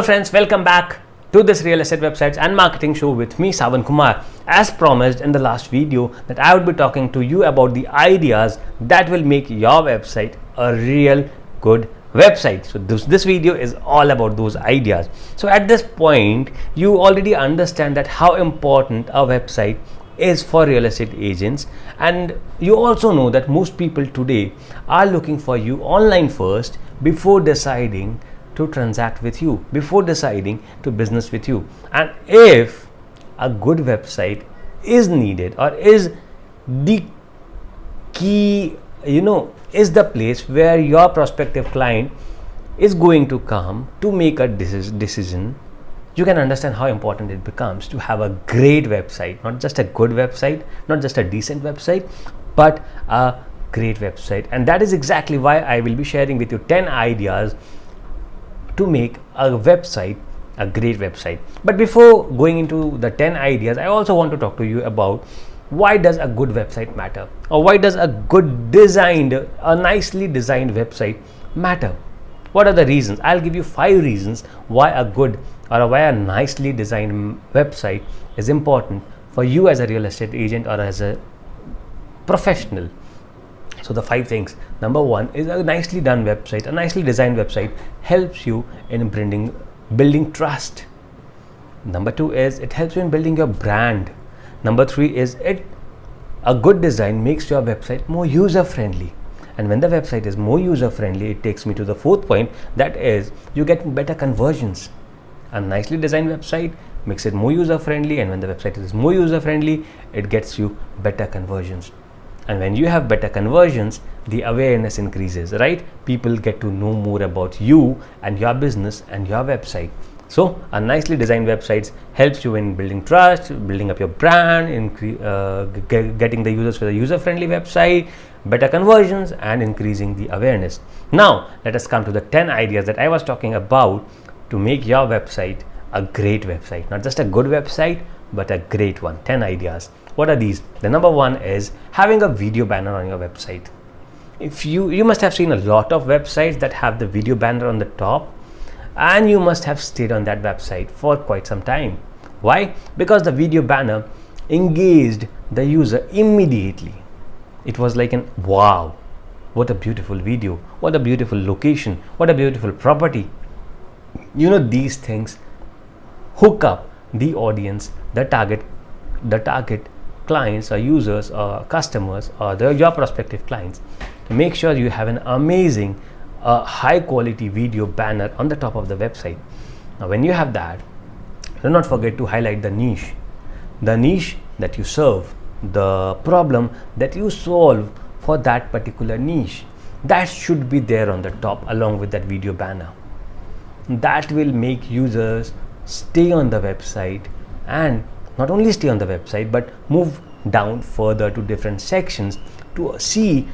Hello friends, welcome back to this real estate websites and marketing show with me Sawan Kumar. As promised in the last video that I would be talking to you about the ideas that will make your website a real good website. So this video is all about those ideas. So at this point you already understand that how important a website is for real estate agents, and you also know that most people today are looking for you online first before deciding to transact with you, before deciding to business with you. And if a good website is needed or is the key, is the place where your prospective client is going to come to make a decision, you can understand how important it becomes to have a great website, not just a good website, not just a decent website, but a great website. And that is exactly why I will be sharing with you 10 ideas to make a website a great website. But before going into the 10 ideas, I also want to talk to you about why does a good website matter, or why does a nicely designed website matter. What are the reasons? I'll give you 5 reasons why a nicely designed website is important for you as a real estate agent or as a professional. So the 5 things. Number 1 is a nicely done website. A nicely designed website helps you in building trust. Number 2 is it helps you in building your brand. Number 3 is a good design makes your website more user friendly. And when the website is more user friendly, it takes me to the 4th point, that is you get better conversions. A nicely designed website makes it more user friendly, and when the website is more user friendly, it gets you better conversions. And when you have better conversions, the awareness increases, right? People get to know more about you and your business and your website. So a nicely designed website helps you in building trust, building up your brand, getting the users for the user-friendly website, better conversions, and increasing the awareness. Now let us come to the 10 ideas that I was talking about to make your website a great website. Not just a good website, but a great one. 10 ideas. What are these? The number 1 is having a video banner on your website. If you must have seen a lot of websites that have the video banner on the top, and you must have stayed on that website for quite some time. Why? Because the video banner engaged the user immediately. It was like wow, what a beautiful video, what a beautiful location, what a beautiful property. These things hook up the audience, the target clients or users or customers or your prospective clients, to make sure you have an amazing high quality video banner on the top of the website. Now when you have that, do not forget to highlight the niche that you serve, the problem that you solve for that particular niche. That should be there on the top along with that video banner. That will make users stay on the website, and not only stay on the website but move down further to different sections to see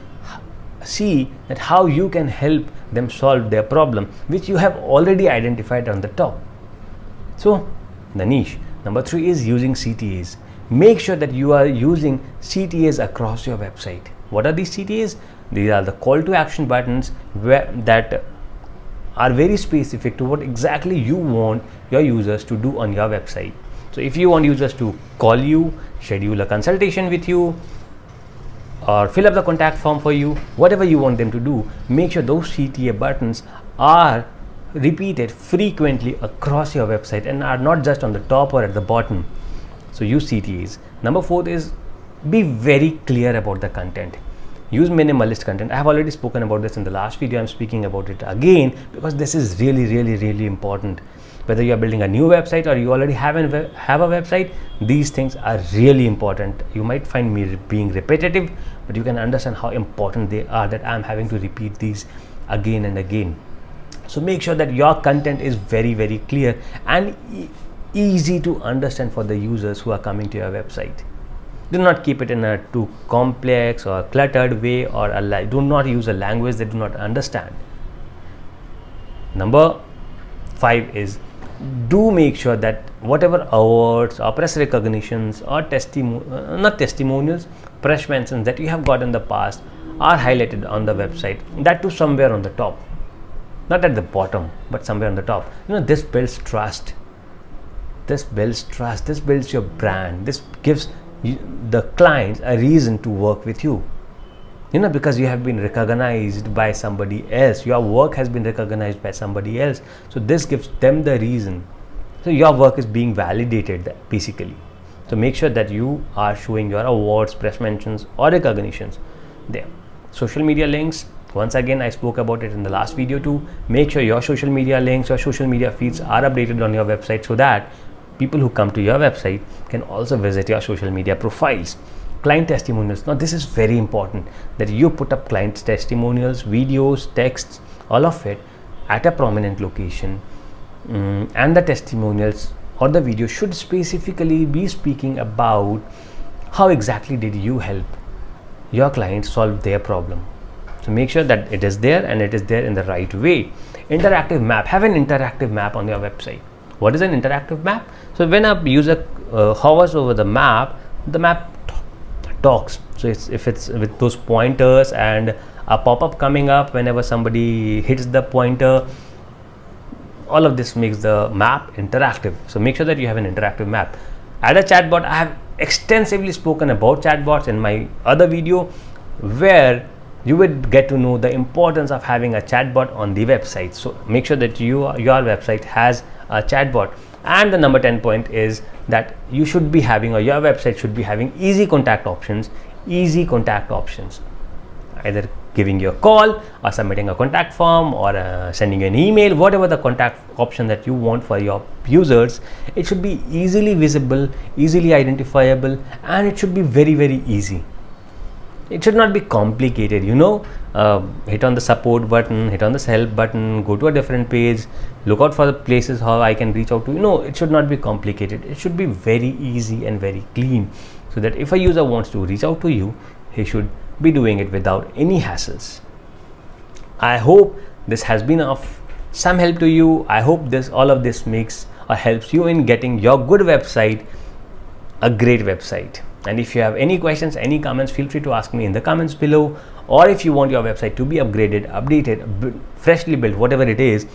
that how you can help them solve their problem, which you have already identified on the top. So the niche. Number 3 is using CTAs. Make sure that you are using CTAs across your website. What are these CTAs? These are the call to action buttons that are very specific to what exactly you want your users to do on your website. So if you want users to call you, schedule a consultation with you, or fill up the contact form for you, whatever you want them to do, make sure those CTA buttons are repeated frequently across your website and are not just on the top or at the bottom. So use CTAs. Number 4 is be very clear about the content. Use minimalist content. I have already spoken about this in the last video. I'm speaking about it again because this is really important. Whether you are building a new website or you already have a website, these things are really important. You might find me being repetitive, but you can understand how important they are, that I'm having to repeat these again and again. So make sure that your content is very clear and easy to understand for the users who are coming to your website. Do not keep it in a too complex or cluttered way, or do not use a language they do not understand. Number 5 is do make sure that whatever awards or press recognitions or testimonials, press mentions that you have got in the past are highlighted on the website, that too somewhere on the top. not at the bottom, but somewhere on the top. This builds trust. This builds your brand. This gives the clients a reason to work with you. Because you have been recognized by somebody else. Your work has been recognized by somebody else. So this gives them the reason. So your work is being validated basically. So make sure that you are showing your awards, press mentions, or recognitions there. Social media links. Once again, I spoke about it in the last video too. Make sure your social media links, your social media feeds are updated on your website so that people who come to your website can also visit your social media profiles. Client testimonials. Now this is very important that you put up client testimonials, videos, texts, all of it at a prominent location. And the testimonials or the video should specifically be speaking about how exactly did you help your client solve their problem. So make sure that it is there and it is there in the right way. Interactive map. Have an interactive map on your website. What is an interactive map? So when a user hovers over the map talks. So if it's with those pointers and a pop-up coming up whenever somebody hits the pointer, all of this makes the map interactive. So make sure that you have an interactive map. Add a chatbot. I have extensively spoken about chatbots in my other video, where you would get to know the importance of having a chatbot on the website. So make sure that your website has a chatbot. And the number 10 point is that you should be having, or your website should be having, easy contact options. Either giving you a call or submitting a contact form or sending you an email, whatever the contact option that you want for your users. It should be easily visible, easily identifiable, and it should be very, very easy. It should not be complicated, hit on the support button, hit on the help button, go to a different page, look out for the places how I can reach out to you. It should not be complicated. It should be very easy and very clean, so that if a user wants to reach out to you, he should be doing it without any hassles. I hope this has been of some help to you. I hope all of this makes or helps you in getting your good website a great website. And if you have any questions, any comments, feel free to ask me in the comments below. Or if you want your website to be upgraded, updated, freshly built, whatever it is,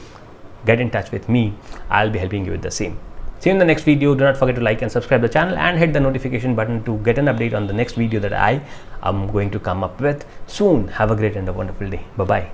get in touch with me. I'll be helping you with the same. See you in the next video. Do not forget to like and subscribe the channel and hit the notification button to get an update on the next video that I am going to come up with soon. Have a great and a wonderful day. Bye-bye.